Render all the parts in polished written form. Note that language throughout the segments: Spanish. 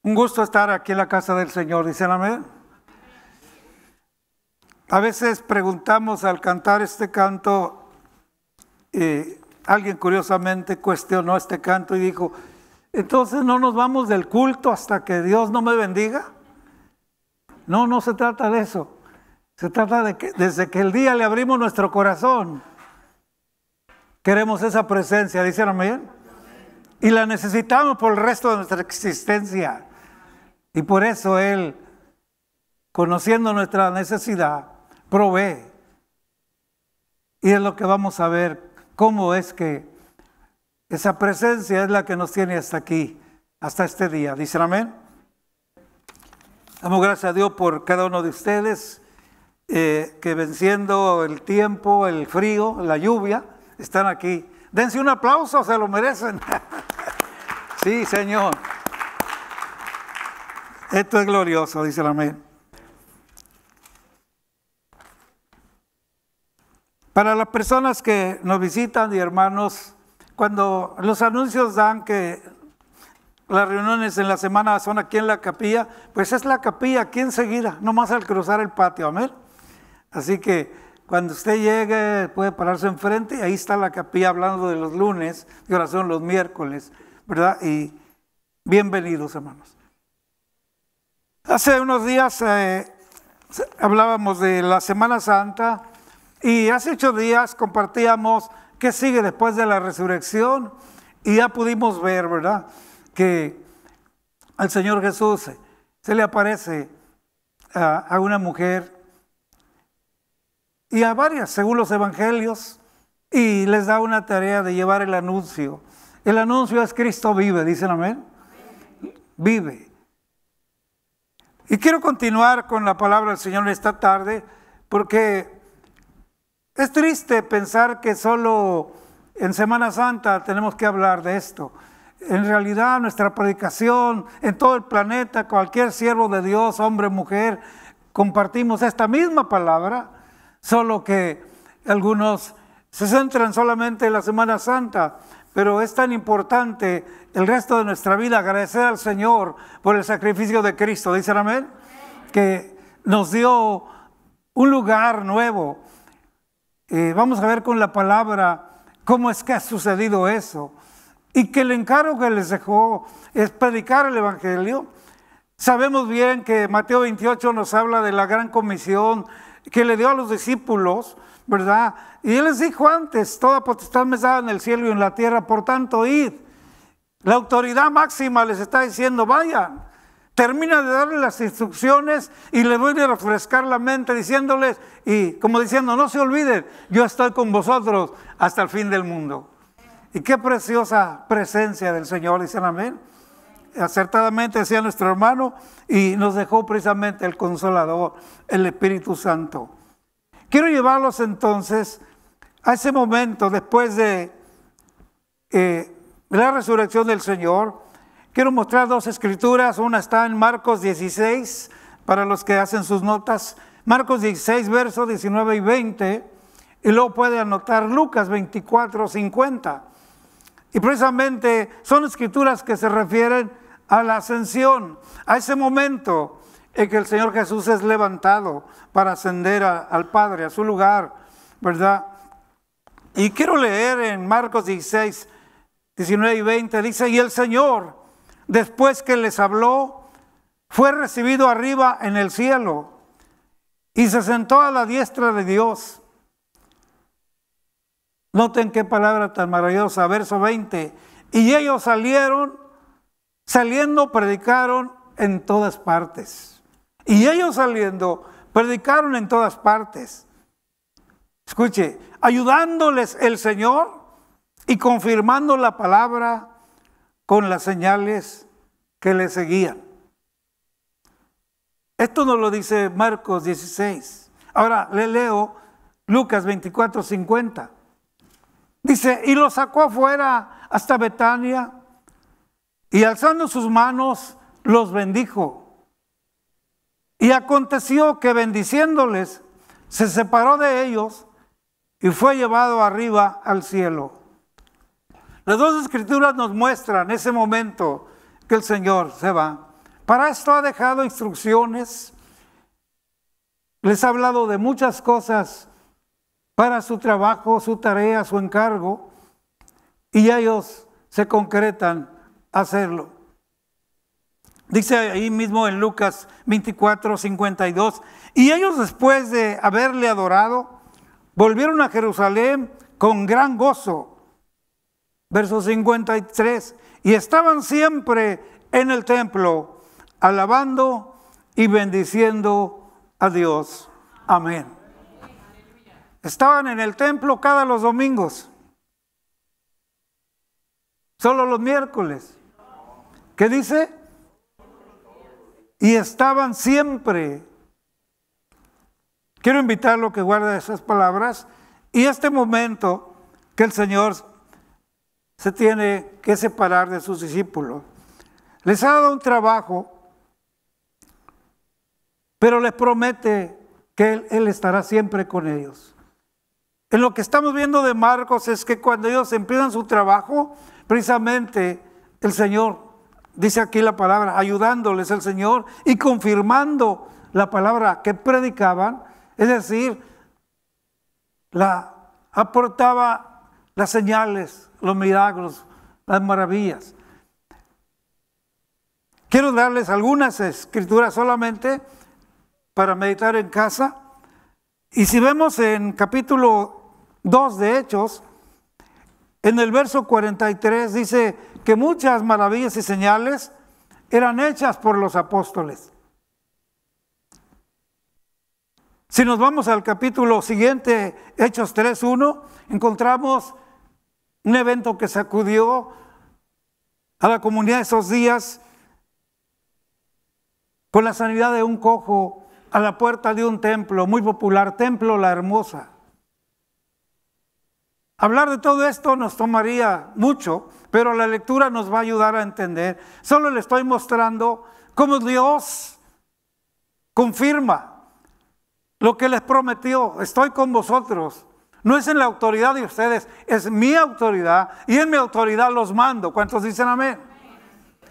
Un gusto estar aquí en la casa del Señor, ¿dicen amén? A veces preguntamos al cantar este canto, alguien curiosamente cuestionó este canto y dijo, entonces no nos vamos del culto hasta que Dios no me bendiga. No, no se trata de eso. Se trata de que desde que el día le abrimos nuestro corazón, queremos esa presencia, ¿dicen amén? Y la necesitamos por el resto de nuestra existencia. Y por eso Él, conociendo nuestra necesidad, provee. Y es lo que vamos a ver, cómo es que esa presencia es la que nos tiene hasta aquí, hasta este día. ¿Dicen amén? Damos gracias a Dios por cada uno de ustedes, que venciendo el tiempo, el frío, la lluvia, están aquí. Dense un aplauso, se lo merecen. Sí, Señor. Esto es glorioso, dice el amén. Para las personas que nos visitan y hermanos, cuando los anuncios dan que las reuniones en la semana son aquí en la capilla, pues es la capilla aquí enseguida, nomás al cruzar el patio, amén. Así que cuando usted llegue puede pararse enfrente y ahí está la capilla hablando de los lunes, de oración los miércoles, ¿verdad? Y bienvenidos, hermanos. Hace unos días hablábamos de la Semana Santa y hace 8 días compartíamos qué sigue después de la resurrección y ya pudimos ver, ¿verdad?, que al Señor Jesús se le aparece a una mujer y a varias, según los evangelios, y les da una tarea de llevar el anuncio. El anuncio es Cristo vive, ¿dicen amén? Vive. Y quiero continuar con la palabra del Señor esta tarde, porque es triste pensar que solo en Semana Santa tenemos que hablar de esto. En realidad nuestra predicación en todo el planeta, cualquier siervo de Dios, hombre, mujer, compartimos esta misma palabra, solo que algunos se centran solamente en la Semana Santa, pero es tan importante el resto de nuestra vida agradecer al Señor por el sacrificio de Cristo, ¿dicen amén? Que nos dio un lugar nuevo. Vamos a ver con la palabra cómo es que ha sucedido eso. Y que el encargo que les dejó es predicar el Evangelio. Sabemos bien que Mateo 28 nos habla de la gran comisión que le dio a los discípulos, ¿verdad? Y Él les dijo antes, toda potestad me es dada en el cielo y en la tierra, por tanto id. La autoridad máxima les está diciendo, vayan. Termina de darles las instrucciones y les voy a refrescar la mente diciéndoles, y como diciendo, no se olviden, yo estoy con vosotros hasta el fin del mundo. Y qué preciosa presencia del Señor, dicen amén. Acertadamente decía nuestro hermano, y nos dejó precisamente el Consolador, el Espíritu Santo. Quiero llevarlos entonces a ese momento después de la resurrección del Señor. Quiero mostrar 2 escrituras, una está en Marcos 16, para los que hacen sus notas, Marcos 16, versos 19 y 20, y luego puede anotar Lucas 24, 50. Y precisamente son escrituras que se refieren a la ascensión, a ese momento en que el Señor Jesús es levantado para ascender al Padre, a su lugar, ¿verdad? Y quiero leer en Marcos 16, 19 y 20, dice, y el Señor, después que les habló, fue recibido arriba en el cielo y se sentó a la diestra de Dios. Noten qué palabra tan maravillosa, verso 20. Y ellos saliendo predicaron en todas partes. Y ellos saliendo predicaron en todas partes. Escuche, ayudándoles el Señor y confirmando la palabra con las señales que le seguían. Esto nos lo dice Marcos 16. Ahora le leo Lucas 24, 50. Dice, y lo sacó afuera hasta Betania, y alzando sus manos, los bendijo. Y aconteció que bendiciéndoles, se separó de ellos, y fue llevado arriba al cielo. Las 2 escrituras nos muestran ese momento que el Señor se va. Para esto ha dejado instrucciones, les ha hablado de muchas cosas para su trabajo, su tarea, su encargo, y ellos se concretan a hacerlo. Dice ahí mismo en Lucas 24:52, y ellos después de haberle adorado, volvieron a Jerusalén con gran gozo. Verso 53, y estaban siempre en el templo, alabando y bendiciendo a Dios. Amén. Estaban en el templo cada los domingos. Solo los miércoles. ¿Qué dice? Y estaban siempre. Quiero invitarlo a que guarde esas palabras. Y este momento que el Señor se tiene que separar de sus discípulos. Les ha dado un trabajo, pero les promete que Él estará siempre con ellos. En lo que estamos viendo de Marcos es que cuando ellos empiezan su trabajo, precisamente el Señor, dice aquí la palabra, ayudándoles el Señor y confirmando la palabra que predicaban, es decir, aportaba las señales, los milagros, las maravillas. Quiero darles algunas escrituras solamente para meditar en casa. Y si vemos en capítulo 2 de Hechos, en el verso 43 dice que muchas maravillas y señales eran hechas por los apóstoles. Si nos vamos al capítulo siguiente, Hechos 3:1, encontramos un evento que sacudió a la comunidad esos días con la sanidad de un cojo a la puerta de un templo muy popular, Templo La Hermosa. Hablar de todo esto nos tomaría mucho, pero la lectura nos va a ayudar a entender. Solo le estoy mostrando cómo Dios confirma lo que les prometió. Estoy con vosotros. No es en la autoridad de ustedes, es mi autoridad, y en mi autoridad los mando. ¿Cuántos dicen amén?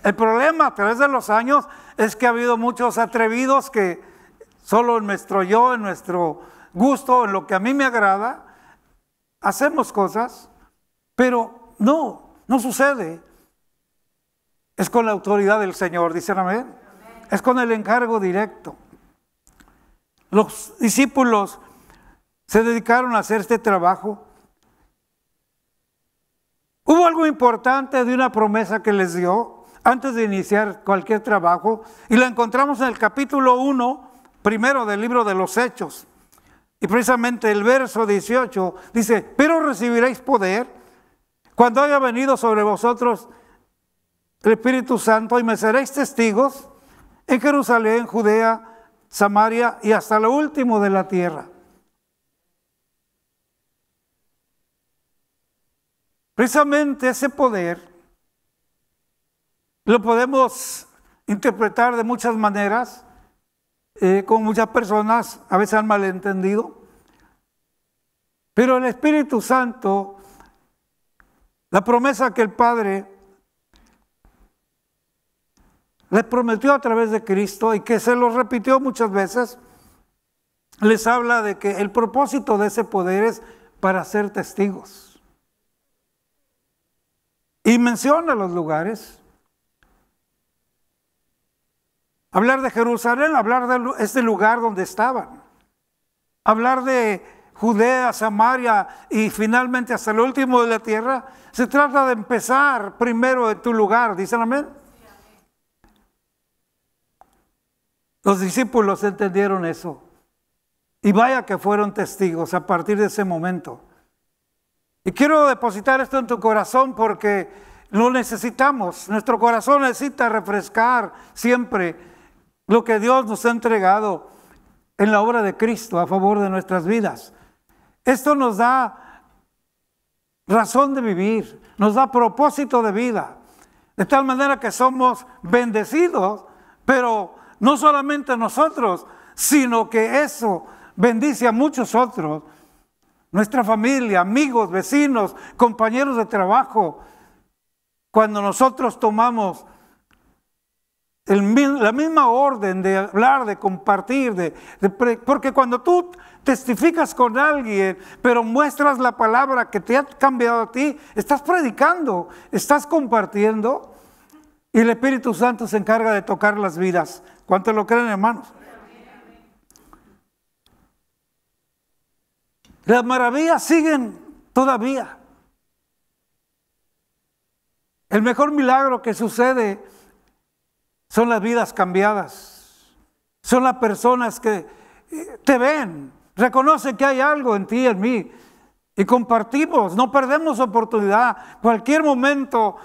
El problema a través de los años es que ha habido muchos atrevidos que solo en nuestro yo, en nuestro gusto, en lo que a mí me agrada, hacemos cosas, pero no sucede. Es con la autoridad del Señor, dicen amén. Es con el encargo directo. Los discípulos se dedicaron a hacer este trabajo. Hubo algo importante de una promesa que les dio antes de iniciar cualquier trabajo, y la encontramos en el capítulo 1, primero del libro de los Hechos. Y precisamente el verso 18 dice, pero recibiréis poder cuando haya venido sobre vosotros el Espíritu Santo, y me seréis testigos en Jerusalén, Judea, Samaria y hasta lo último de la tierra. Precisamente ese poder lo podemos interpretar de muchas maneras, como muchas personas a veces han malentendido. Pero el Espíritu Santo, la promesa que el Padre les prometió a través de Cristo y que se los repitió muchas veces, les habla de que el propósito de ese poder es para ser testigos. Y menciona los lugares. Hablar de Jerusalén, hablar de este lugar donde estaban. Hablar de Judea, Samaria y finalmente hasta lo último de la tierra. Se trata de empezar primero en tu lugar. ¿Dicen amén? Los discípulos entendieron eso. Y vaya que fueron testigos a partir de ese momento. Y quiero depositar esto en tu corazón porque lo necesitamos. Nuestro corazón necesita refrescar siempre lo que Dios nos ha entregado en la obra de Cristo a favor de nuestras vidas. Esto nos da razón de vivir, nos da propósito de vida, de tal manera que somos bendecidos, pero no solamente nosotros, sino que eso bendice a muchos otros, nuestra familia, amigos, vecinos, compañeros de trabajo. Cuando nosotros tomamos la misma orden de hablar, de compartir, porque cuando tú testificas con alguien, pero muestras la palabra que te ha cambiado a ti, estás predicando, estás compartiendo, y el Espíritu Santo se encarga de tocar las vidas. ¿Cuántos lo creen, hermanos? Las maravillas siguen todavía. El mejor milagro que sucede son las vidas cambiadas. Son las personas que te ven, reconocen que hay algo en ti, en mí, y compartimos, no perdemos oportunidad. Cualquier momento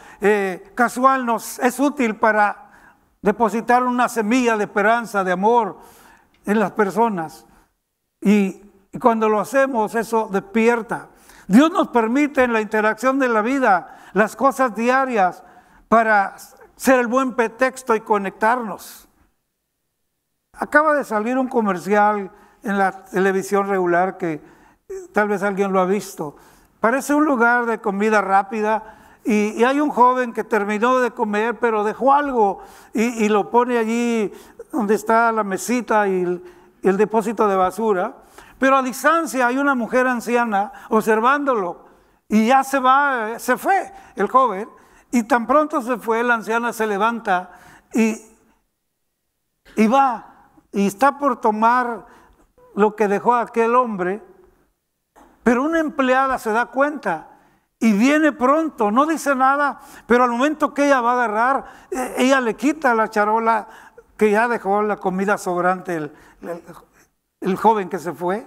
casual nos es útil para depositar una semilla de esperanza, de amor en las personas. Y cuando lo hacemos, eso despierta. Dios nos permite en la interacción de la vida las cosas diarias para ser el buen pretexto y conectarnos. Acaba de salir un comercial en la televisión regular que tal vez alguien lo ha visto. Parece un lugar de comida rápida y hay un joven que terminó de comer pero dejó algo y lo pone allí donde está la mesita y el depósito de basura. Pero a distancia hay una mujer anciana observándolo y ya se fue el joven, y tan pronto se fue, la anciana se levanta y va y está por tomar lo que dejó aquel hombre, pero una empleada se da cuenta y viene pronto, no dice nada, pero al momento que ella va a agarrar, ella le quita la charola que ya dejó la comida sobrante el joven que se fue,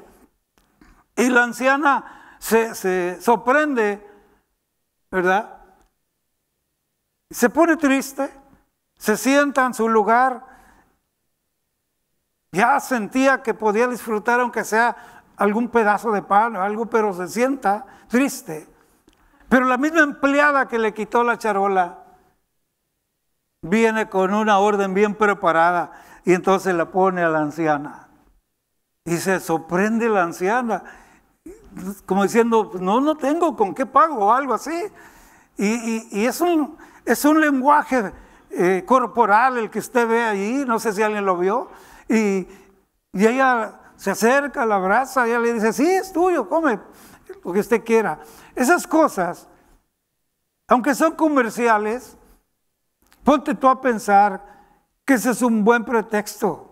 y la anciana se sorprende, ¿verdad? Se pone triste, se sienta en su lugar, ya sentía que podía disfrutar aunque sea algún pedazo de pan o algo, pero se sienta triste. Pero la misma empleada que le quitó la charola viene con una orden bien preparada y entonces la pone a la anciana. Y se sorprende la anciana, como diciendo, no tengo con qué pago o algo así. Y es un lenguaje corporal el que usted ve ahí, no sé si alguien lo vio. Y ella se acerca, la abraza, y ella le dice, sí, es tuyo, come lo que usted quiera. Esas cosas, aunque son comerciales, ponte tú a pensar que ese es un buen pretexto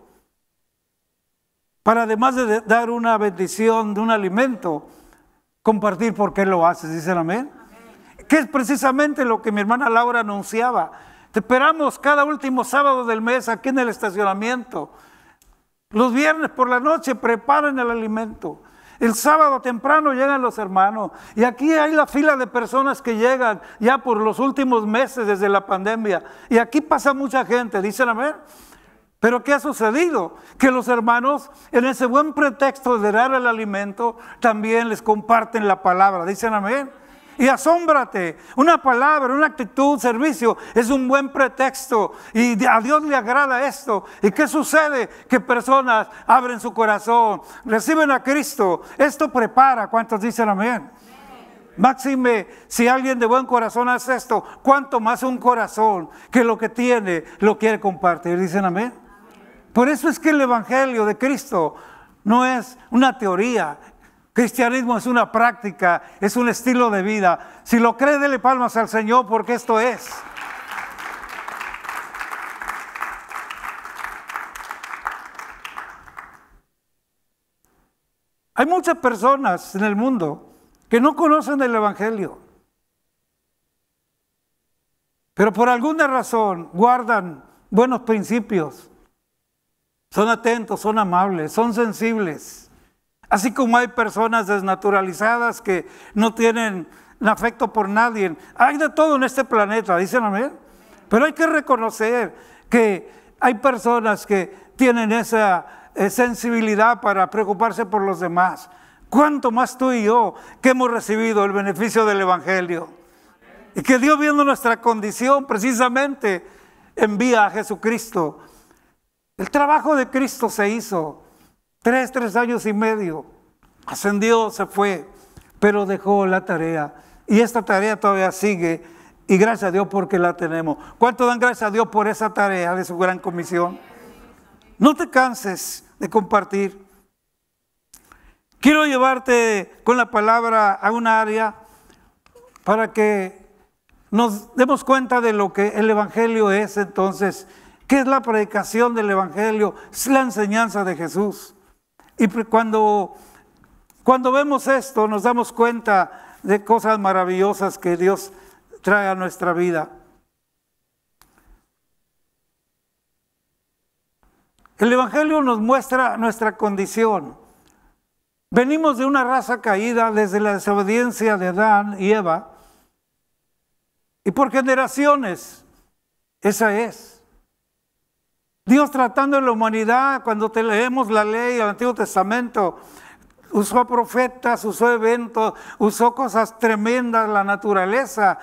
para, además de dar una bendición de un alimento, compartir por qué lo haces. ¿Dicen amén? Que es precisamente lo que mi hermana Laura anunciaba. Te esperamos cada último sábado del mes aquí en el estacionamiento. Los viernes por la noche preparan el alimento. El sábado temprano llegan los hermanos. Y aquí hay la fila de personas que llegan ya por los últimos meses desde la pandemia. Y aquí pasa mucha gente. ¿Dicen amén? Pero ¿qué ha sucedido? Que los hermanos, en ese buen pretexto de dar el alimento, también les comparten la palabra. ¿Dicen amén? Y asómbrate, una palabra, una actitud, servicio, es un buen pretexto. Y a Dios le agrada esto. ¿Y qué sucede? Que personas abren su corazón, reciben a Cristo. Esto prepara. ¿Cuántos dicen amén? Máxime, si alguien de buen corazón hace esto, cuánto más un corazón que lo que tiene lo quiere compartir. ¿Dicen amén? Por eso es que el Evangelio de Cristo no es una teoría. Cristianismo es una práctica, es un estilo de vida. Si lo cree, dele palmas al Señor, porque esto es. Hay muchas personas en el mundo que no conocen el Evangelio, pero por alguna razón guardan buenos principios. Son atentos, son amables, son sensibles. Así como hay personas desnaturalizadas que no tienen afecto por nadie. Hay de todo en este planeta, ¿dicen amén? Pero hay que reconocer que hay personas que tienen esa sensibilidad para preocuparse por los demás. ¿Cuánto más tú y yo que hemos recibido el beneficio del Evangelio? Y que Dios, viendo nuestra condición, precisamente envía a Jesucristo. El trabajo de Cristo se hizo 3 años y medio. Ascendió, se fue, pero dejó la tarea. Y esta tarea todavía sigue Y gracias a Dios porque la tenemos. ¿Cuánto dan gracias a Dios por esa tarea de su gran comisión? No te canses de compartir. Quiero llevarte con la palabra a un área para que nos demos cuenta de lo que el Evangelio es. Entonces, ¿qué es la predicación del Evangelio? Es la enseñanza de Jesús. Y cuando vemos esto, nos damos cuenta de cosas maravillosas que Dios trae a nuestra vida. El Evangelio nos muestra nuestra condición. Venimos de una raza caída desde la desobediencia de Adán y Eva. Y por generaciones, esa es. Dios tratando en la humanidad, cuando te leemos la ley del Antiguo Testamento, usó profetas, usó eventos, usó cosas tremendas, la naturaleza,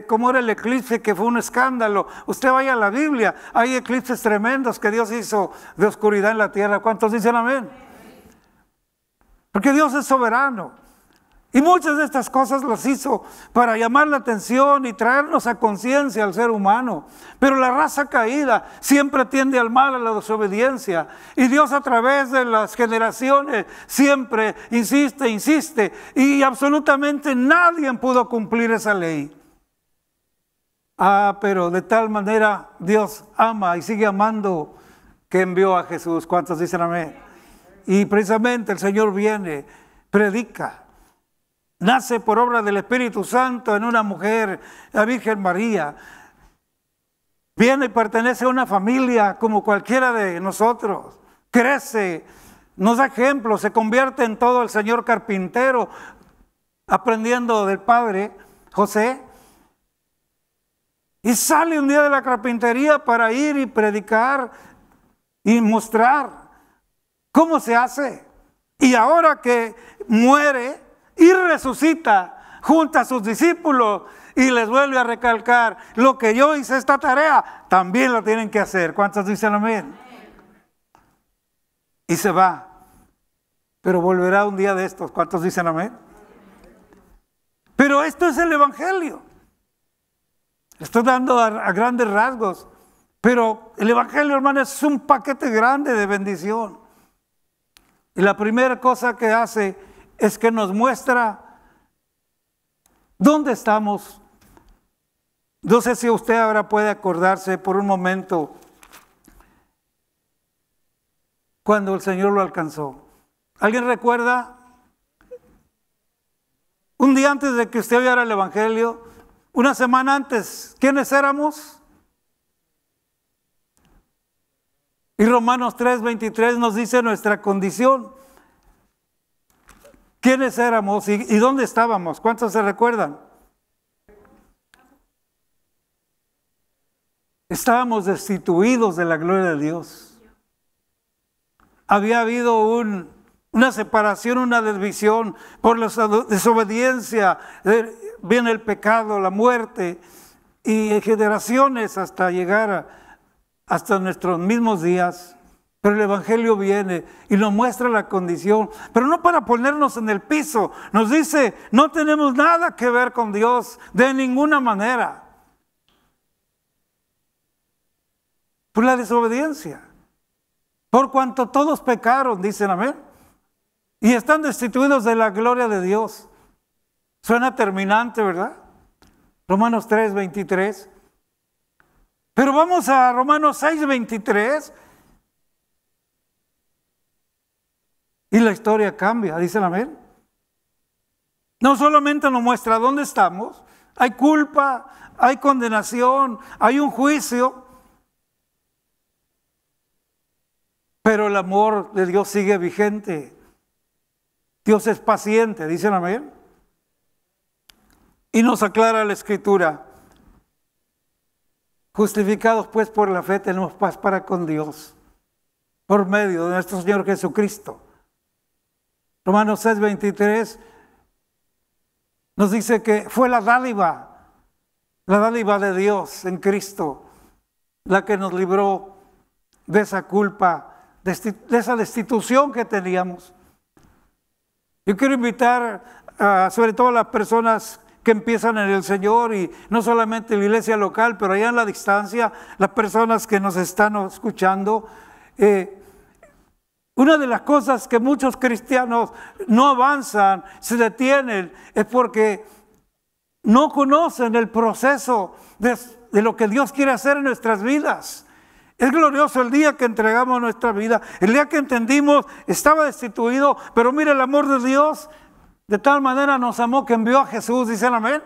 como era el eclipse, que fue un escándalo. Usted vaya a la Biblia, hay eclipses tremendos que Dios hizo de oscuridad en la tierra. ¿Cuántos dicen amén? Porque Dios es soberano. Y muchas de estas cosas las hizo para llamar la atención y traernos a conciencia al ser humano. Pero la raza caída siempre tiende al mal, a la desobediencia. Y Dios a través de las generaciones siempre insiste. Y absolutamente nadie pudo cumplir esa ley. Pero de tal manera Dios ama y sigue amando que envió a Jesús. ¿Cuántos dicen amén? Y precisamente el Señor viene, predica. Nace por obra del Espíritu Santo en una mujer, la Virgen María. Viene y pertenece a una familia como cualquiera de nosotros. Crece, nos da ejemplo, se convierte en todo el Señor carpintero, aprendiendo del Padre José. Y sale un día de la carpintería para ir y predicar y mostrar cómo se hace. Y ahora que muere y resucita junto a sus discípulos y les vuelve a recalcar: lo que yo hice esta tarea, también la tienen que hacer. ¿Cuántos dicen amén? Y se va, pero volverá un día de estos. ¿Cuántos dicen amén? Pero esto es el Evangelio. Estoy dando a grandes rasgos, pero el Evangelio, hermano, es un paquete grande de bendición. Y la primera cosa que hace es que nos muestra dónde estamos. No sé si usted ahora puede acordarse por un momento cuando el Señor lo alcanzó. ¿Alguien recuerda? Un día antes de que usted oyera el Evangelio, una semana antes, ¿quiénes éramos? Y Romanos 3:23 nos dice nuestra condición. ¿Quiénes éramos y dónde estábamos? ¿Cuántos se recuerdan? Estábamos destituidos de la gloria de Dios. Había habido una separación, una división por la desobediencia. Viene el pecado, la muerte y generaciones hasta llegar hasta nuestros mismos días. Pero el Evangelio viene y nos muestra la condición, pero no para ponernos en el piso. Nos dice: no tenemos nada que ver con Dios de ninguna manera. Por la desobediencia. Por cuanto todos pecaron, dicen amén. Y están destituidos de la gloria de Dios. Suena terminante, ¿verdad? Romanos 3:23. Pero vamos a Romanos 6:23. Y la historia cambia, dicen amén. No solamente nos muestra dónde estamos, hay culpa, hay condenación, hay un juicio, pero el amor de Dios sigue vigente. Dios es paciente, dicen amén. Y nos aclara la Escritura: justificados pues por la fe tenemos paz para con Dios, por medio de nuestro Señor Jesucristo. Romanos 6:23 nos dice que fue la dádiva de Dios en Cristo, la que nos libró de esa culpa, de esa destitución que teníamos. Yo quiero invitar sobre todo a las personas que empiezan en el Señor, y no solamente en la iglesia local, pero allá en la distancia, las personas que nos están escuchando. Una de las cosas que muchos cristianos no avanzan, se detienen, es porque no conocen el proceso de lo que Dios quiere hacer en nuestras vidas. Es glorioso el día que entregamos nuestra vida, el día que entendimos, estaba destituido, pero mira el amor de Dios, de tal manera nos amó que envió a Jesús, dicen amén.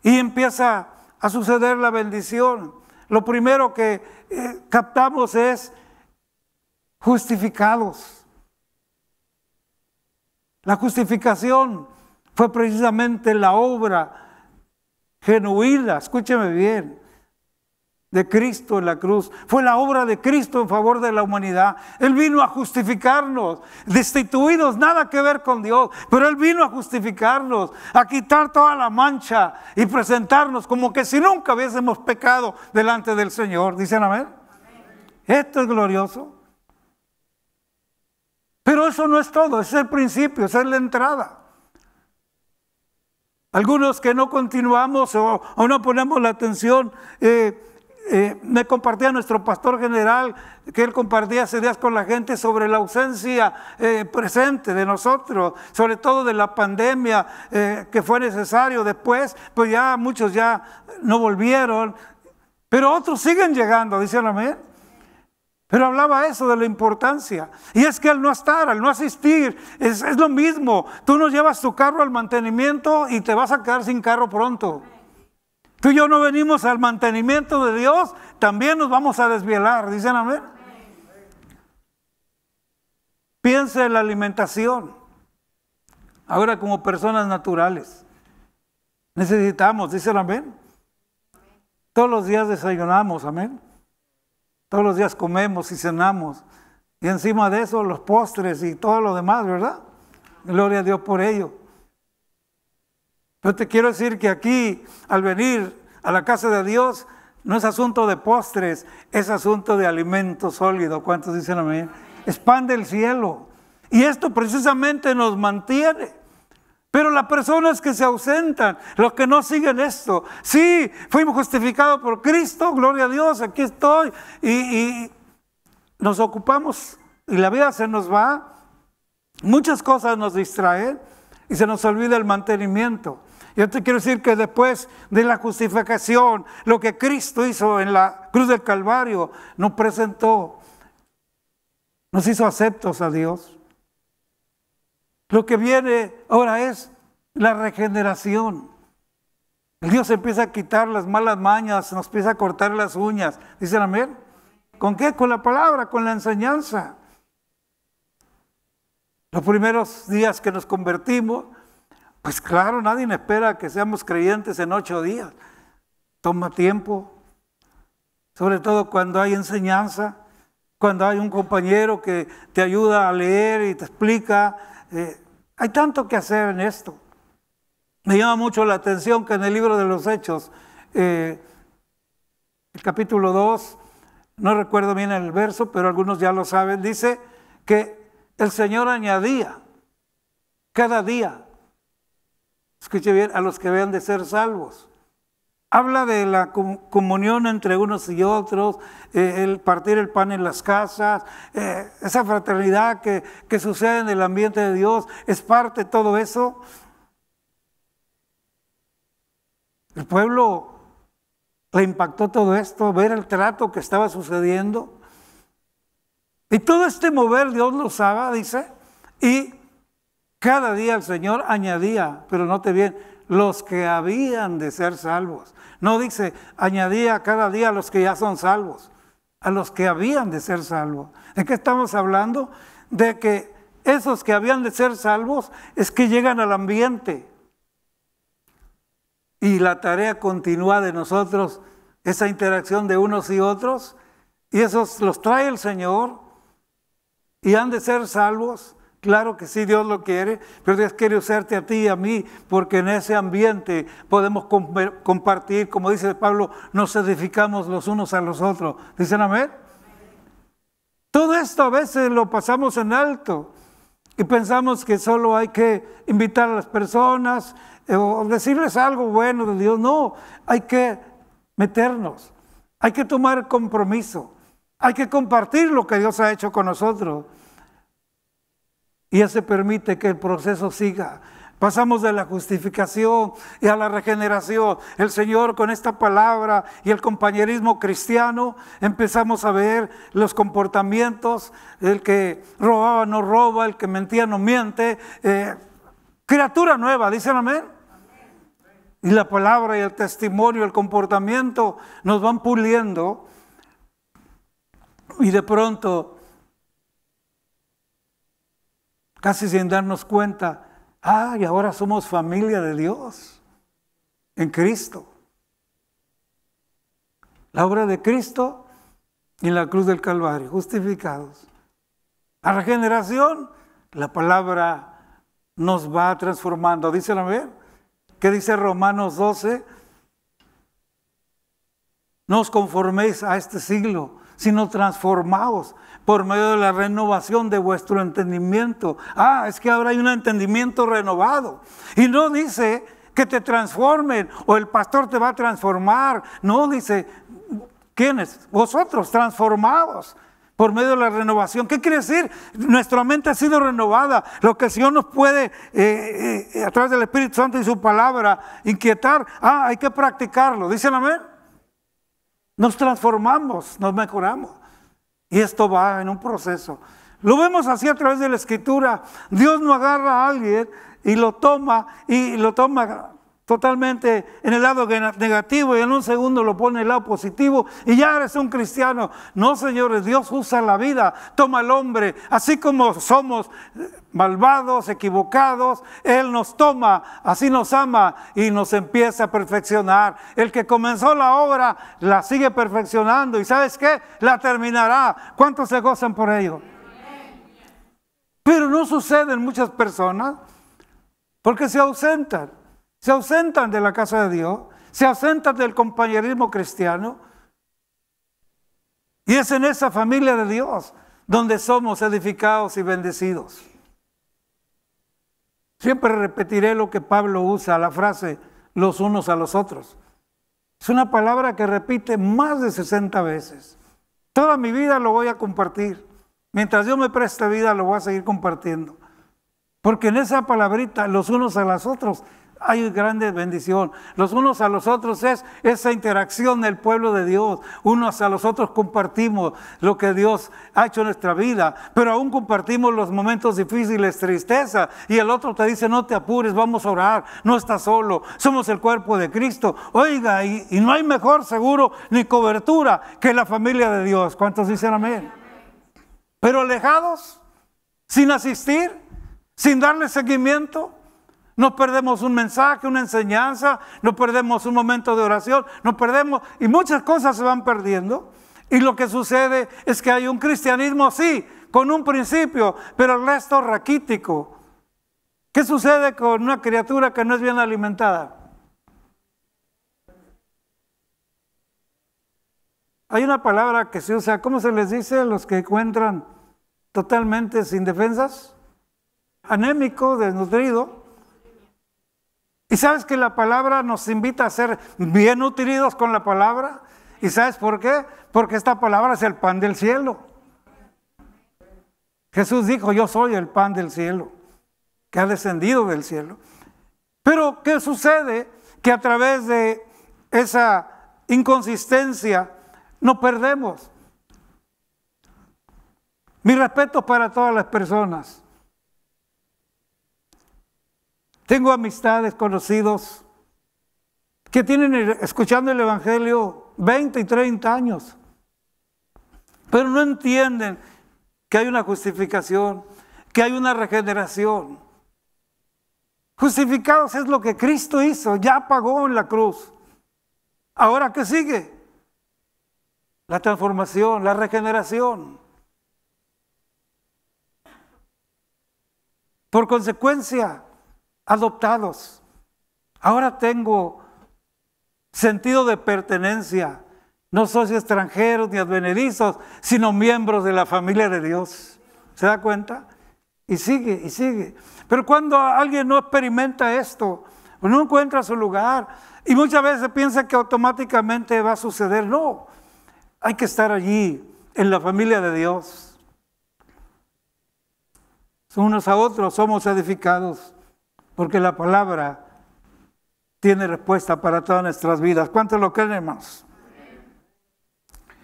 Y empieza a suceder la bendición. Lo primero que captamos es justificados. La justificación fue precisamente la obra genuina, escúcheme bien, de Cristo en la cruz. Fue la obra de Cristo en favor de la humanidad. Él vino a justificarnos, destituidos, nada que ver con Dios, pero Él vino a justificarnos, a quitar toda la mancha y presentarnos como que si nunca hubiésemos pecado delante del Señor. ¿Dicen amén? Esto es glorioso. Pero eso no es todo, es el principio, esa es la entrada. Algunos que no continuamos o no ponemos la atención, me compartía nuestro pastor general, que él compartía hace días con la gente sobre la ausencia presente de nosotros, sobre todo de la pandemia que fue necesario después, pues ya muchos ya no volvieron, pero otros siguen llegando, dicen amén. Pero hablaba eso de la importancia, y es que al no estar, al no asistir, es lo mismo. Tú no llevas tu carro al mantenimiento y te vas a quedar sin carro pronto. Tú y yo no venimos al mantenimiento de Dios, también nos vamos a desvelar, dicen amén. Piensa en la alimentación. Ahora como personas naturales necesitamos, dicen amén. Todos los días desayunamos, amén. Todos los días comemos y cenamos. Y encima de eso los postres y todo lo demás, ¿verdad? Gloria a Dios por ello. Pero te quiero decir que aquí, al venir a la casa de Dios, no es asunto de postres, es asunto de alimento sólido. ¿Cuántos dicen amén? Es pan del cielo. Y esto precisamente nos mantiene. Pero las personas que se ausentan, los que no siguen esto, sí, fuimos justificados por Cristo, gloria a Dios, aquí estoy, y nos ocupamos, y la vida se nos va, muchas cosas nos distraen, y se nos olvida el mantenimiento. Yo te quiero decir que después de la justificación, lo que Cristo hizo en la cruz del Calvario, nos presentó, nos hizo aceptos a Dios. Lo que viene ahora es la regeneración. Dios empieza a quitar las malas mañas, nos empieza a cortar las uñas. ¿Dicen amén? ¿Con qué? Con la palabra, con la enseñanza. Los primeros días que nos convertimos, pues claro, nadie espera que seamos creyentes en 8 días. Toma tiempo, sobre todo cuando hay enseñanza, cuando hay un compañero que te ayuda a leer y te explica. Hay tanto que hacer en esto. Me llama mucho la atención que en el libro de los Hechos, el capítulo 2, no recuerdo bien el verso, pero algunos ya lo saben, dice que el Señor añadía cada día, escuche bien, a los que habían de ser salvos. Habla de la comunión entre unos y otros, el partir el pan en las casas, esa fraternidad que sucede en el ambiente de Dios, es parte de todo eso. El pueblo le impactó todo esto, ver el trato que estaba sucediendo. Y todo este mover Dios lo usaba, dice, y cada día el Señor añadía, pero note bien, los que habían de ser salvos. No dice, añadía cada día a los que ya son salvos, a los que habían de ser salvos. ¿De qué estamos hablando? De que esos que habían de ser salvos es que llegan al ambiente. Y la tarea continúa de nosotros, esa interacción de unos y otros, y esos los trae el Señor, y han de ser salvos. Claro que sí, Dios lo quiere, pero Dios quiere usarte a ti y a mí, porque en ese ambiente podemos compartir, como dice Pablo, nos edificamos los unos a los otros. ¿Dicen amén? Todo esto a veces lo pasamos en alto. y pensamos que solo hay que invitar a las personas o decirles algo bueno de Dios. No, hay que meternos, hay que tomar compromiso, hay que compartir lo que Dios ha hecho con nosotros. Y eso permite que el proceso siga. Pasamos de la justificación y a la regeneración. El Señor, con esta palabra y el compañerismo cristiano, empezamos a ver los comportamientos. El que robaba no roba, el que mentía no miente. Criatura nueva, ¿dicen amén? Y la palabra y el testimonio, el comportamiento nos van puliendo. Y de pronto, casi sin darnos cuenta, y ahora somos familia de Dios en Cristo. La obra de Cristo y la cruz del Calvario, justificados. La regeneración, la palabra nos va transformando. ¿Dicen amén? ¿Qué dice Romanos 12? No os conforméis a este siglo, sino transformaos por medio de la renovación de vuestro entendimiento. Es que ahora hay un entendimiento renovado. Y no dice que te transformen o el pastor te va a transformar. No, dice, ¿quiénes? Vosotros, transformados por medio de la renovación. ¿Qué quiere decir? Nuestra mente ha sido renovada. Lo que el Señor nos puede, a través del Espíritu Santo y su palabra, inquietar. Hay que practicarlo. ¿Dicen amén? Nos transformamos, nos mejoramos. Y esto va en un proceso. Lo vemos así a través de la Escritura. Dios no agarra a alguien y lo toma totalmente en el lado negativo y en un segundo lo pone en el lado positivo y ya eres un cristiano. No, señores, Dios usa la vida, toma al hombre, así como somos malvados, equivocados, Él nos toma, así nos ama y nos empieza a perfeccionar. El que comenzó la obra la sigue perfeccionando y ¿sabes qué? La terminará. ¿Cuántos se gozan por ello? Pero no sucede en muchas personas porque se ausentan de la casa de Dios, se ausentan del compañerismo cristiano. Y es en esa familia de Dios donde somos edificados y bendecidos. Siempre repetiré lo que Pablo usa, la frase los unos a los otros. Es una palabra que repite más de 60 veces. Toda mi vida lo voy a compartir. Mientras Dios me preste vida, lo voy a seguir compartiendo. Porque en esa palabrita, los unos a los otros, hay grande bendición. Los unos a los otros es esa interacción del pueblo de Dios. Unos a los otros compartimos lo que Dios ha hecho en nuestra vida, pero aún compartimos los momentos difíciles, tristeza, y el otro te dice, no te apures, vamos a orar, no estás solo, somos el cuerpo de Cristo. Oiga, y no hay mejor seguro ni cobertura que la familia de Dios. ¿Cuántos dicen amén? Pero alejados, sin asistir, sin darle seguimiento, nos perdemos un mensaje, una enseñanza, nos perdemos un momento de oración, nos perdemos y muchas cosas se van perdiendo. Y lo que sucede es que hay un cristianismo, sí, con un principio, pero el resto raquítico. ¿Qué sucede con una criatura que no es bien alimentada? Hay una palabra que se usa, ¿cómo se les dice a los que encuentran totalmente sin defensas? Anémico, desnutrido. Y sabes que la palabra nos invita a ser bien nutridos con la palabra. ¿Y sabes por qué? Porque esta palabra es el pan del cielo. Jesús dijo, yo soy el pan del cielo, que ha descendido del cielo. Pero ¿qué sucede? Que a través de esa inconsistencia nos perdemos. Mi respeto para todas las personas. Tengo amistades, conocidos, que tienen escuchando el Evangelio 20 y 30 años, pero no entienden que hay una justificación, que hay una regeneración. Justificados es lo que Cristo hizo, ya pagó en la cruz. ¿Ahora qué sigue? La transformación, la regeneración. Por consecuencia, adoptados. Ahora tengo sentido de pertenencia. No sois extranjeros ni advenedizos, sino miembros de la familia de Dios. ¿Se da cuenta? y sigue y sigue. Pero cuando alguien no experimenta esto, pues no encuentra su lugar y muchas veces piensa que automáticamente va a suceder. No, hay que estar allí en la familia de Dios. Unos a otros somos edificados porque la palabra tiene respuesta para todas nuestras vidas. ¿Cuántos lo creen, hermanos?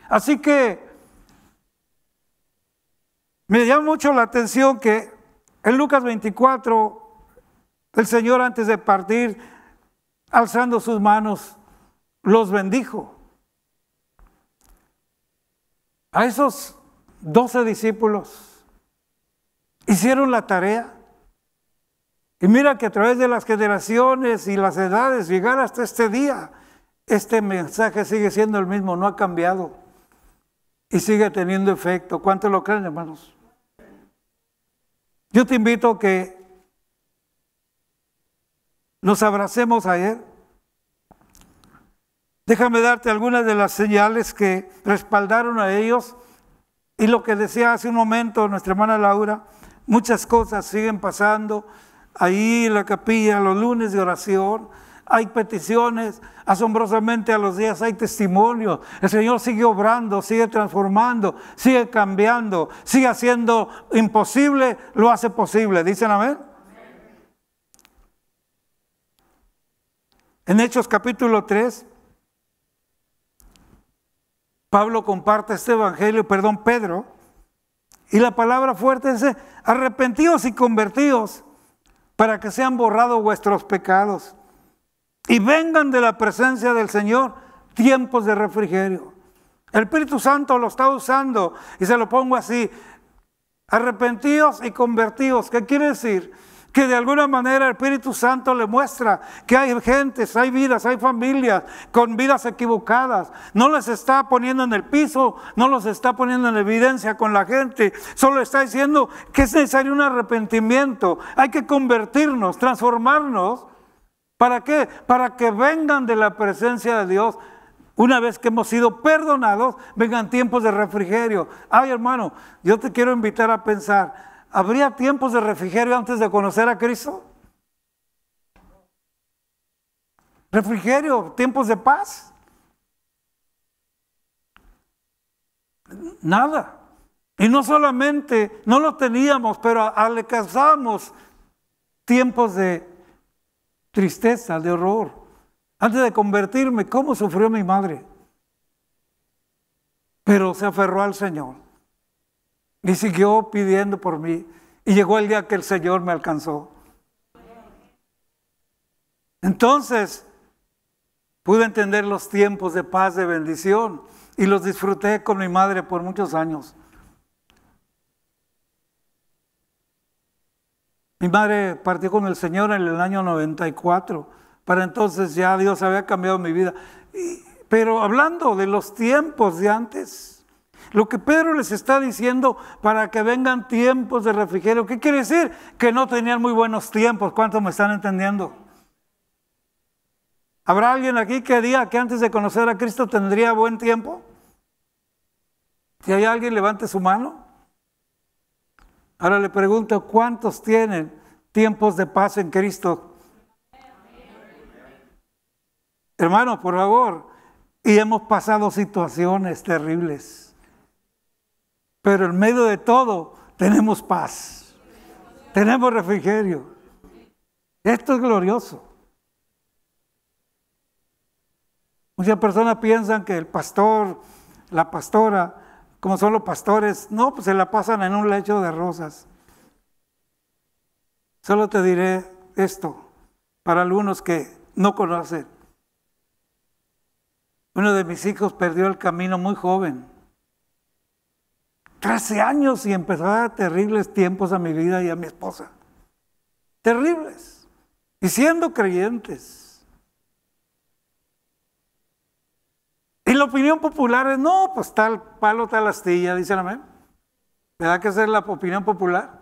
Así que me llama mucho la atención que en Lucas 24, el Señor antes de partir, alzando sus manos, los bendijo. A esos 12 discípulos hicieron la tarea. Y mira que a través de las generaciones y las edades, llegar hasta este día, este mensaje sigue siendo el mismo, no ha cambiado. Y sigue teniendo efecto. ¿Cuántos lo creen, hermanos? Yo te invito a que nos abracemos a Él. Déjame darte algunas de las señales que respaldaron a ellos. Y lo que decía hace un momento nuestra hermana Laura, muchas cosas siguen pasando. Ahí en la capilla, los lunes de oración, hay peticiones, asombrosamente a los días hay testimonios. El Señor sigue obrando, sigue transformando, sigue cambiando, sigue haciendo imposible, lo hace posible. ¿Dicen amén? En Hechos capítulo 3, Pedro comparte este evangelio, Pedro, y la palabra fuerte dice, arrepentíos y convertíos para que sean borrados vuestros pecados y vengan de la presencia del Señor tiempos de refrigerio. El Espíritu Santo lo está usando y se lo pongo así, arrepentíos y convertíos. ¿Qué quiere decir? Que de alguna manera el Espíritu Santo le muestra que hay gentes, hay vidas, hay familias con vidas equivocadas. No les está poniendo en el piso, no los está poniendo en evidencia con la gente. Solo está diciendo que es necesario un arrepentimiento. Hay que convertirnos, transformarnos. ¿Para qué? Para que vengan de la presencia de Dios. Una vez que hemos sido perdonados, vengan tiempos de refrigerio. Ay, hermano, yo te quiero invitar a pensar. ¿Habría tiempos de refrigerio antes de conocer a Cristo? Refrigerio, tiempos de paz. Nada. Y no solamente, no lo teníamos, pero alcanzamos tiempos de tristeza, de horror. Antes de convertirme, ¿cómo sufrió mi madre? Pero se aferró al Señor. Y siguió pidiendo por mí. Y llegó el día que el Señor me alcanzó. Entonces, pude entender los tiempos de paz, de bendición. Y los disfruté con mi madre por muchos años. Mi madre partió con el Señor en el año 94. Para entonces ya Dios había cambiado mi vida. Pero hablando de los tiempos de antes, lo que Pedro les está diciendo para que vengan tiempos de refrigerio, ¿qué quiere decir? Que no tenían muy buenos tiempos. ¿Cuántos me están entendiendo? ¿Habrá alguien aquí que diga que antes de conocer a Cristo tendría buen tiempo? Si hay alguien, levante su mano. Ahora le pregunto, ¿cuántos tienen tiempos de paz en Cristo? Hermano, por favor. Y hemos pasado situaciones terribles. Pero en medio de todo tenemos paz, tenemos refrigerio. Esto es glorioso. Muchas personas piensan que el pastor, la pastora, como son los pastores, no, pues se la pasan en un lecho de rosas. Solo te diré esto, para algunos que no conocen. Uno de mis hijos perdió el camino muy joven. 13 años y empezó a dar terribles tiempos a mi vida y a mi esposa. Terribles. Y siendo creyentes. Y la opinión popular es, no, pues tal palo, tal astilla, dicen amén. ¿Verdad que esa es la opinión popular?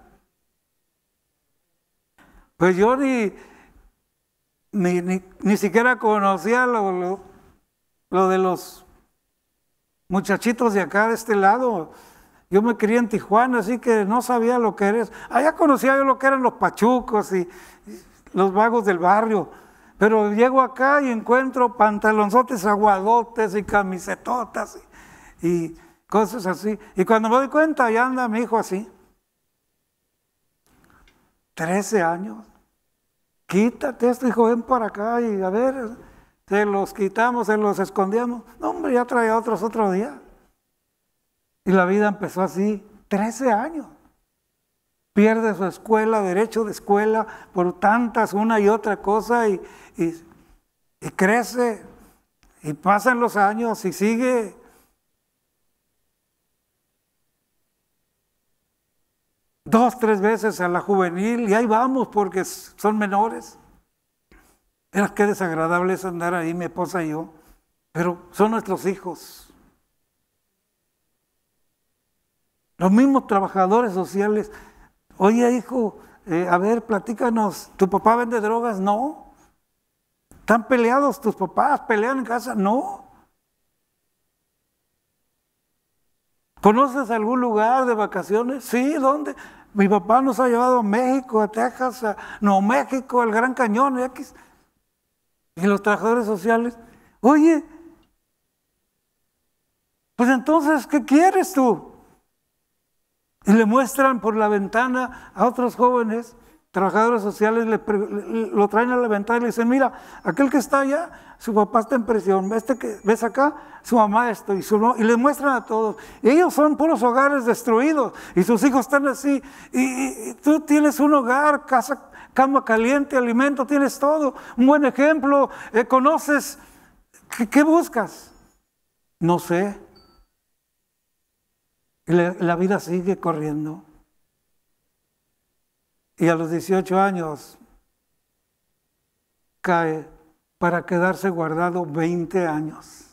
Pues yo ni siquiera conocía lo de los muchachitos de acá, de este lado. Yo me crié en Tijuana, así que no sabía lo que eres. Allá conocía yo lo que eran los pachucos y los vagos del barrio. Pero llego acá y encuentro pantalonzotes aguadotes y camisetotas y cosas así. Y cuando me doy cuenta, ya anda mi hijo así. 13 años. Quítate esto, hijo, ven para acá y a ver, se los quitamos, se los escondíamos. No, hombre, ya traía otros otro día. Y la vida empezó así, 13 años. Pierde su escuela, derecho de escuela, por tantas, una y otra cosa, y crece, y pasan los años, y sigue. Dos, tres veces a la juvenil, y ahí vamos, porque son menores. Era qué desagradable es andar ahí, mi esposa y yo, pero son nuestros hijos. Los mismos trabajadores sociales. Oye, hijo, a ver, platícanos, ¿tu papá vende drogas? No. ¿Están peleados tus papás? ¿Pelean en casa? No. ¿Conoces algún lugar de vacaciones? Sí, ¿dónde? Mi papá nos ha llevado a México, a Texas, a Nuevo México, al Gran Cañón, X. Y los trabajadores sociales, oye, pues entonces, ¿qué quieres tú? Y le muestran por la ventana a otros jóvenes, trabajadores sociales, lo traen a la ventana y le dicen, mira, aquel que está allá, su papá está en prisión, este que ves acá, su mamá esto, y le muestran a todos. Y ellos son puros hogares destruidos, y sus hijos están así, y tú tienes un hogar, casa, cama caliente, alimento, tienes todo, un buen ejemplo, conoces, ¿qué buscas? No sé. Y la vida sigue corriendo. Y a los 18 años cae para quedarse guardado 20 años.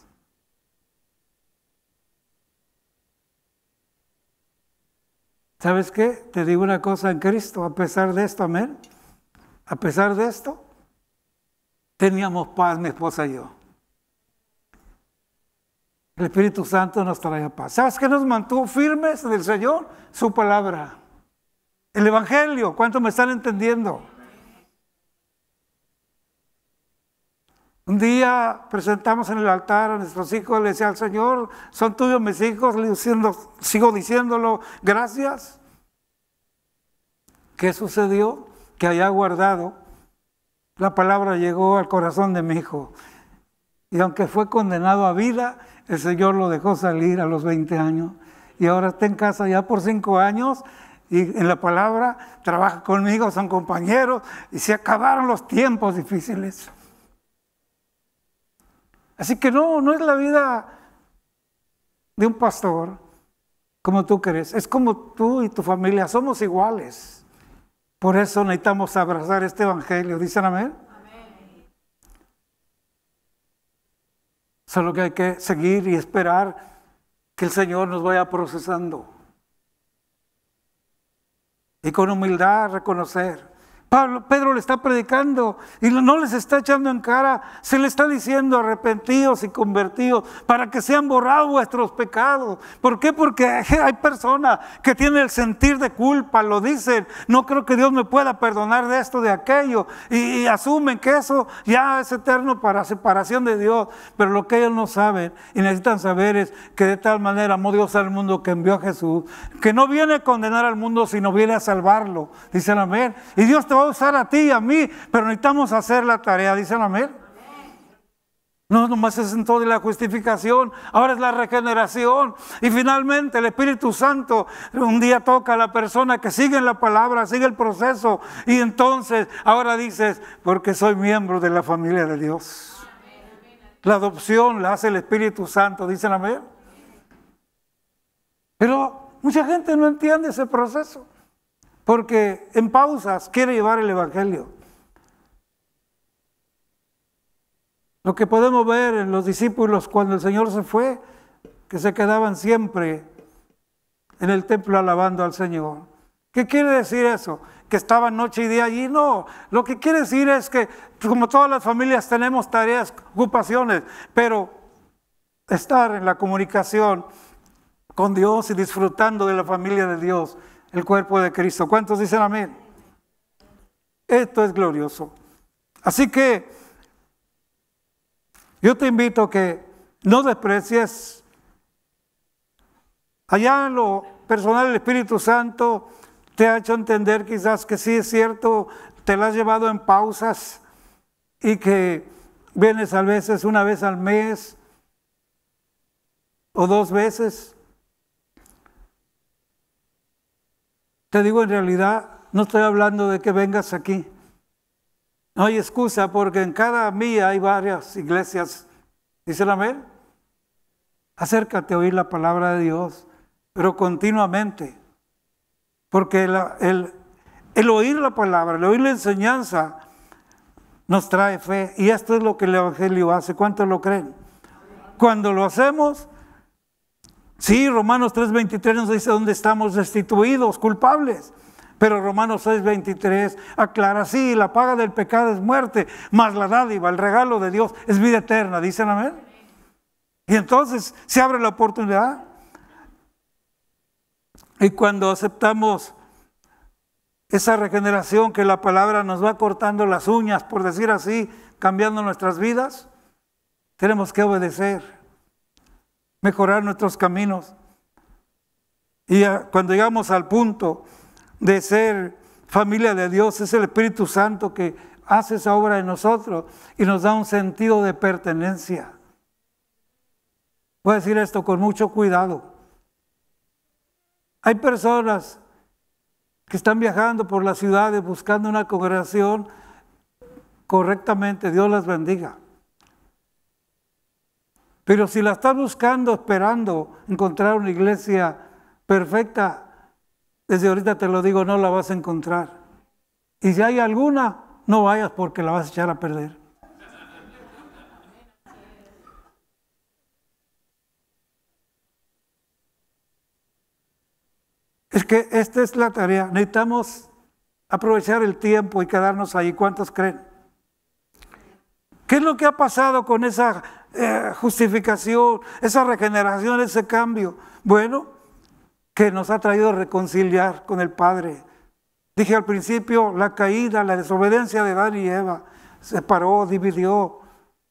¿Sabes qué? Te digo una cosa en Cristo, a pesar de esto, amén. A pesar de esto, teníamos paz, mi esposa y yo. El Espíritu Santo nos traía paz. ¿Sabes qué nos mantuvo firmes del Señor? Su palabra. El Evangelio. ¿Cuánto me están entendiendo? Un día presentamos en el altar a nuestros hijos, le decía al Señor, son tuyos mis hijos, sigo diciéndolo, gracias. ¿Qué sucedió? Que allá guardado, la palabra llegó al corazón de mi hijo. Y aunque fue condenado a vida, el Señor lo dejó salir a los 20 años. Y ahora está en casa ya por 5 años. Y en la palabra trabaja conmigo, son compañeros. Y se acabaron los tiempos difíciles. Así que no es la vida de un pastor como tú crees. Es como tú y tu familia, somos iguales. Por eso necesitamos abrazar este evangelio. ¿Dicen amén? Solo que hay que seguir y esperar que el Señor nos vaya procesando. Y con humildad reconocer. Pedro le está predicando y no les está echando en cara, se le está diciendo arrepentidos y convertidos para que sean borrados vuestros pecados. ¿Por qué? Porque hay personas que tienen el sentir de culpa, lo dicen, no creo que Dios me pueda perdonar de esto, de aquello, y asumen que eso ya es eterno para separación de Dios. Pero lo que ellos no saben y necesitan saber es que de tal manera amó Dios al mundo que envió a Jesús, que no viene a condenar al mundo sino viene a salvarlo. Dicen amén. Y Dios te va a usar a ti y a mí, pero necesitamos hacer la tarea. Dicen amén. No, nomás es en toda la justificación, ahora es la regeneración. Y finalmente el Espíritu Santo un día toca a la persona que sigue en la palabra, sigue el proceso. Y entonces ahora dices, porque soy miembro de la familia de Dios. La adopción la hace el Espíritu Santo. Dicen amén. Pero mucha gente no entiende ese proceso. Porque en pausas quiere llevar el Evangelio. Lo que podemos ver en los discípulos cuando el Señor se fue, que se quedaban siempre en el templo alabando al Señor. ¿Qué quiere decir eso? ¿Que estaban noche y día allí? No, lo que quiere decir es que como todas las familias tenemos tareas, ocupaciones, pero estar en la comunicación con Dios y disfrutando de la familia de Dios, el cuerpo de Cristo. ¿Cuántos dicen amén? Esto es glorioso. Así que yo te invito a que no desprecies. Allá en lo personal el Espíritu Santo te ha hecho entender quizás que sí es cierto, te la has llevado en pausas y que vienes a veces una vez al mes o 2 veces. Te digo, en realidad no estoy hablando de que vengas aquí. No hay excusa porque en cada mía hay varias iglesias. ¿Dicen amén? Acércate a oír la palabra de Dios, pero continuamente. Porque el oír la palabra, el oír la enseñanza nos trae fe. Y esto es lo que el Evangelio hace. ¿Cuántos lo creen? Cuando lo hacemos, sí, Romanos 3:23 nos dice dónde estamos destituidos, culpables. Pero Romanos 6:23 aclara, sí, la paga del pecado es muerte, mas la dádiva, el regalo de Dios es vida eterna. ¿Dicen amén? Y entonces se abre la oportunidad. Y cuando aceptamos esa regeneración que la palabra nos va cortando las uñas, por decir así, cambiando nuestras vidas, tenemos que obedecer, mejorar nuestros caminos. Y cuando llegamos al punto de ser familia de Dios, es el Espíritu Santo que hace esa obra en nosotros y nos da un sentido de pertenencia. Voy a decir esto con mucho cuidado. Hay personas que están viajando por las ciudades buscando una congregación correctamente, Dios las bendiga. Pero si la estás buscando, esperando encontrar una iglesia perfecta, desde ahorita te lo digo, no la vas a encontrar. Y si hay alguna, no vayas porque la vas a echar a perder. Es que esta es la tarea. Necesitamos aprovechar el tiempo y quedarnos ahí. ¿Cuántos creen? ¿Qué es lo que ha pasado con esa justificación, esa regeneración, ese cambio? Bueno, que nos ha traído a reconciliar con el Padre. Dije al principio, la caída, la desobediencia de Adán y Eva separó, dividió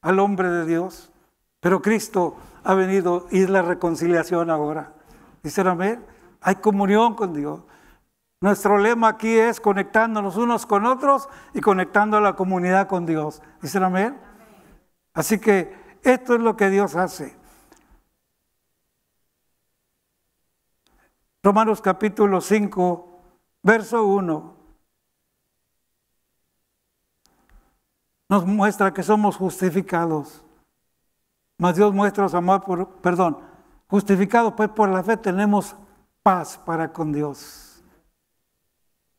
al hombre de Dios. Pero Cristo ha venido y es la reconciliación ahora. ¿Dicen amén? Hay comunión con Dios. Nuestro lema aquí es conectándonos unos con otros y conectando a la comunidad con Dios. ¿Dicen amén? Así que esto es lo que Dios hace. Romanos capítulo 5, verso 1. Nos muestra que somos justificados. Mas Dios muestra su amor justificados pues por la fe tenemos paz para con Dios,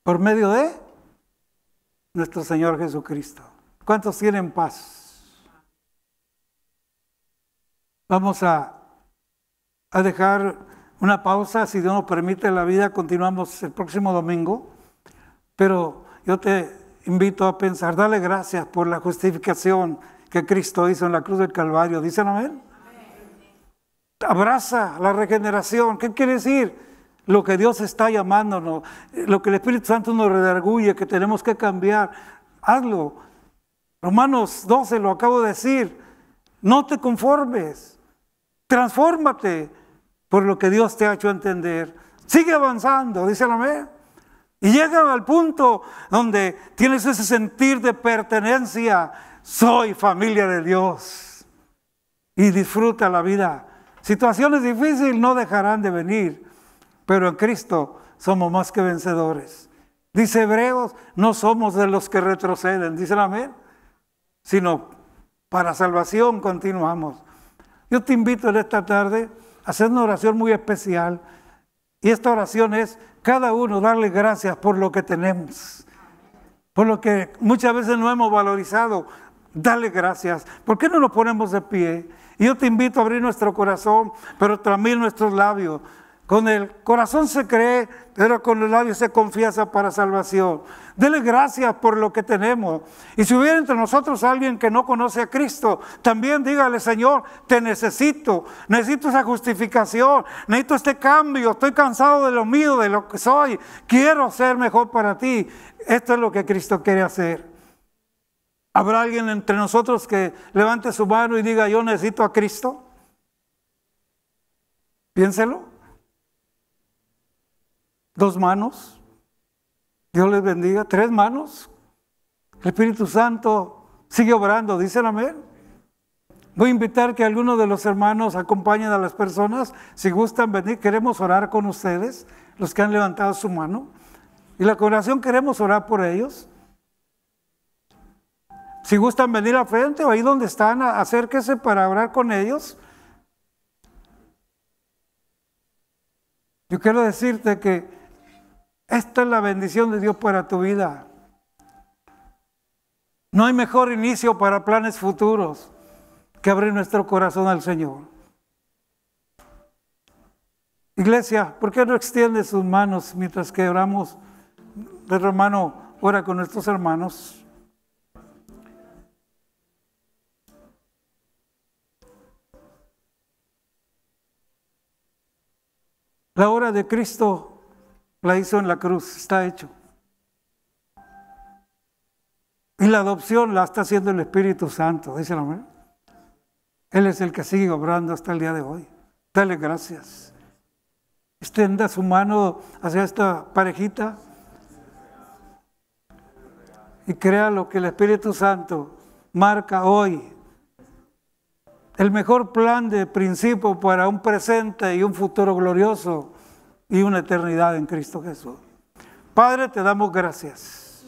por medio de nuestro Señor Jesucristo. ¿Cuántos tienen paz? Vamos a dejar una pausa, si Dios nos permite la vida, continuamos el próximo domingo, pero yo te invito a pensar, dale gracias por la justificación que Cristo hizo en la cruz del Calvario. ¿Dicen amén? Abraza la regeneración. ¿Qué quiere decir? Lo que Dios está llamándonos, lo que el Espíritu Santo nos redarguye, que tenemos que cambiar, hazlo. Romanos 12 lo acabo de decir, no te conformes, transfórmate por lo que Dios te ha hecho entender. Sigue avanzando, dice amén. Y llega al punto donde tienes ese sentir de pertenencia, soy familia de Dios. Y disfruta la vida. Situaciones difíciles no dejarán de venir. Pero en Cristo somos más que vencedores. Dice Hebreos, no somos de los que retroceden, dicen amén, sino para salvación continuamos. Yo te invito en esta tarde a hacer una oración muy especial. Y esta oración es cada uno darle gracias por lo que tenemos. Por lo que muchas veces no hemos valorizado. Dale gracias. ¿Por qué no nos ponemos de pie? Y yo te invito a abrir nuestro corazón, pero también nuestros labios. Con el corazón se cree, pero con los labios se confiesa para salvación. Dele gracias por lo que tenemos. Y si hubiera entre nosotros alguien que no conoce a Cristo, también dígale: Señor, te necesito esa justificación, necesito este cambio, estoy cansado de lo mío, de lo que soy, quiero ser mejor para ti. Esto es lo que Cristo quiere hacer. ¿Habrá alguien entre nosotros que levante su mano y diga: yo necesito a Cristo? Piénselo. 2 manos. Dios les bendiga. 3 manos. El Espíritu Santo sigue obrando. ¿Dicen amén? Voy a invitar que algunos de los hermanos acompañen a las personas. Si gustan venir, queremos orar con ustedes, los que han levantado su mano. Y la congregación queremos orar por ellos. Si gustan venir al frente o ahí donde están, acérquese para orar con ellos. Yo quiero decirte que esta es la bendición de Dios para tu vida. No hay mejor inicio para planes futuros que abrir nuestro corazón al Señor. Iglesia, ¿por qué no extiende sus manos mientras que oramos? Nuestro hermano ora con nuestros hermanos. La obra de Cristo la hizo en la cruz, está hecho. Y la adopción la está haciendo el Espíritu Santo, dice el amén. Él es el que sigue obrando hasta el día de hoy. Dale gracias. Extienda su mano hacia esta parejita y crea lo que el Espíritu Santo marca hoy. El mejor plan de principio para un presente y un futuro glorioso y una eternidad en Cristo Jesús. Padre, te damos gracias.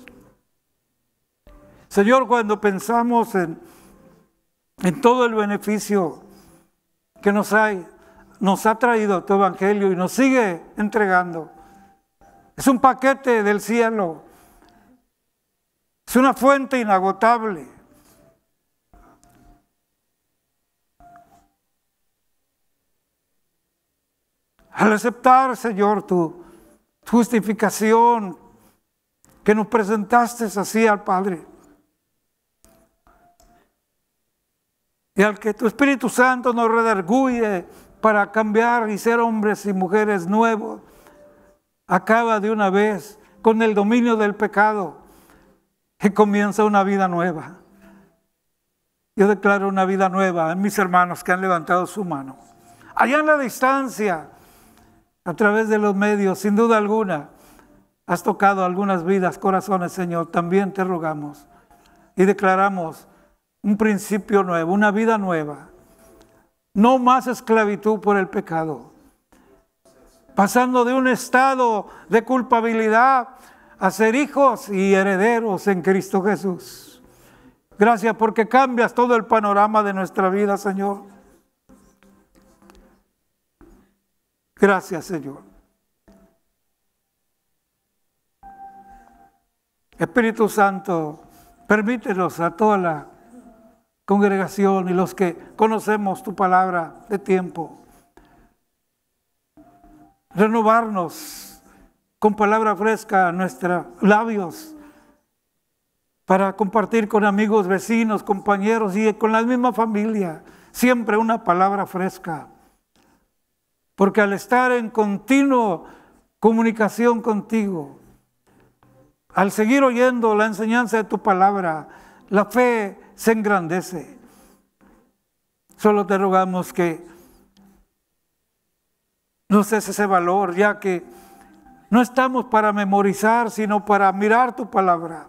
Señor, cuando pensamos en todo el beneficio que nos ha traído tu Evangelio y nos sigue entregando, es un paquete del cielo, es una fuente inagotable. Al aceptar, Señor, tu justificación, que nos presentaste así al Padre, y al que tu Espíritu Santo nos redarguye para cambiar y ser hombres y mujeres nuevos, acaba de una vez con el dominio del pecado y comienza una vida nueva. Yo declaro una vida nueva en mis hermanos que han levantado su mano. Allá en la distancia, a través de los medios, sin duda alguna, has tocado algunas vidas, corazones, Señor. También te rogamos y declaramos un principio nuevo, una vida nueva. No más esclavitud por el pecado. Pasando de un estado de culpabilidad a ser hijos y herederos en Cristo Jesús. Gracias porque cambias todo el panorama de nuestra vida, Señor. Gracias, Señor. Espíritu Santo, permítenos a toda la congregación y los que conocemos tu palabra de tiempo, renovarnos con palabra fresca en nuestros labios para compartir con amigos, vecinos, compañeros y con la misma familia, siempre una palabra fresca. Porque al estar en continua comunicación contigo, al seguir oyendo la enseñanza de tu palabra, la fe se engrandece. Solo te rogamos que nos des ese valor, ya que no estamos para memorizar, sino para mirar tu palabra.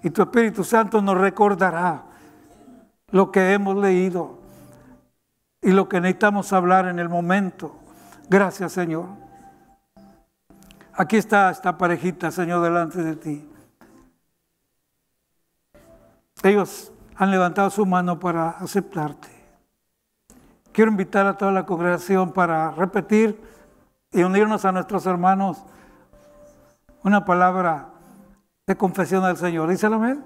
Y tu Espíritu Santo nos recordará lo que hemos leído y lo que necesitamos hablar en el momento. Gracias, Señor. Aquí está esta parejita, Señor, delante de ti. Ellos han levantado su mano para aceptarte. Quiero invitar a toda la congregación para repetir y unirnos a nuestros hermanos una palabra de confesión al Señor. ¿Díselo amén?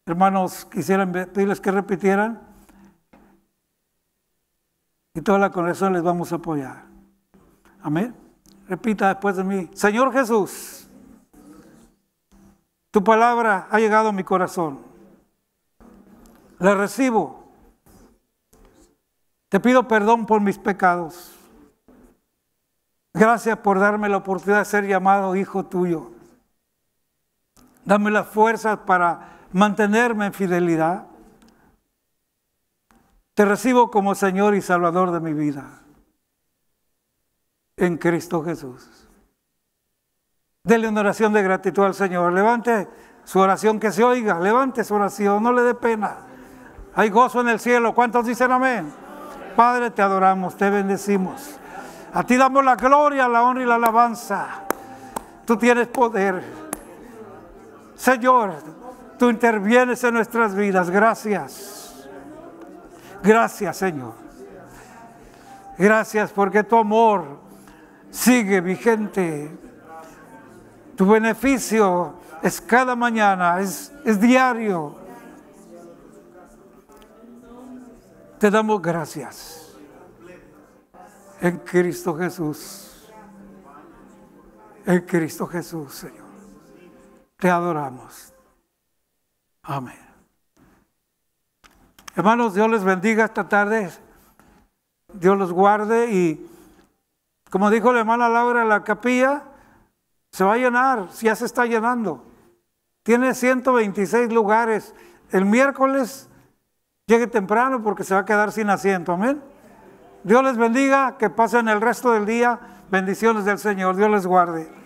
Hermanos, quisieran pedirles que repitieran y toda la congregación les vamos a apoyar. Amén. Repita después de mí. Señor Jesús, tu palabra ha llegado a mi corazón. La recibo. Te pido perdón por mis pecados. Gracias por darme la oportunidad de ser llamado hijo tuyo. Dame la fuerza para mantenerme en fidelidad. Te recibo como Señor y Salvador de mi vida. En Cristo Jesús. Dele una oración de gratitud al Señor. Levante su oración, que se oiga. Levante su oración, no le dé pena. Hay gozo en el cielo. ¿Cuántos dicen amén? Padre, te adoramos, te bendecimos. A ti damos la gloria, la honra y la alabanza. Tú tienes poder. Señor, tú intervienes en nuestras vidas. Gracias. Gracias, Señor. Gracias porque tu amor sigue vigente. Tu beneficio es cada mañana, es diario. Te damos gracias. En Cristo Jesús. En Cristo Jesús, Señor. Te adoramos. Amén. Hermanos, Dios les bendiga esta tarde. Dios los guarde y, como dijo la hermana Laura, la capilla se va a llenar, ya se está llenando. Tiene 126 lugares. El miércoles llegue temprano porque se va a quedar sin asiento. Amén. Dios les bendiga, que pasen el resto del día. Bendiciones del Señor. Dios les guarde.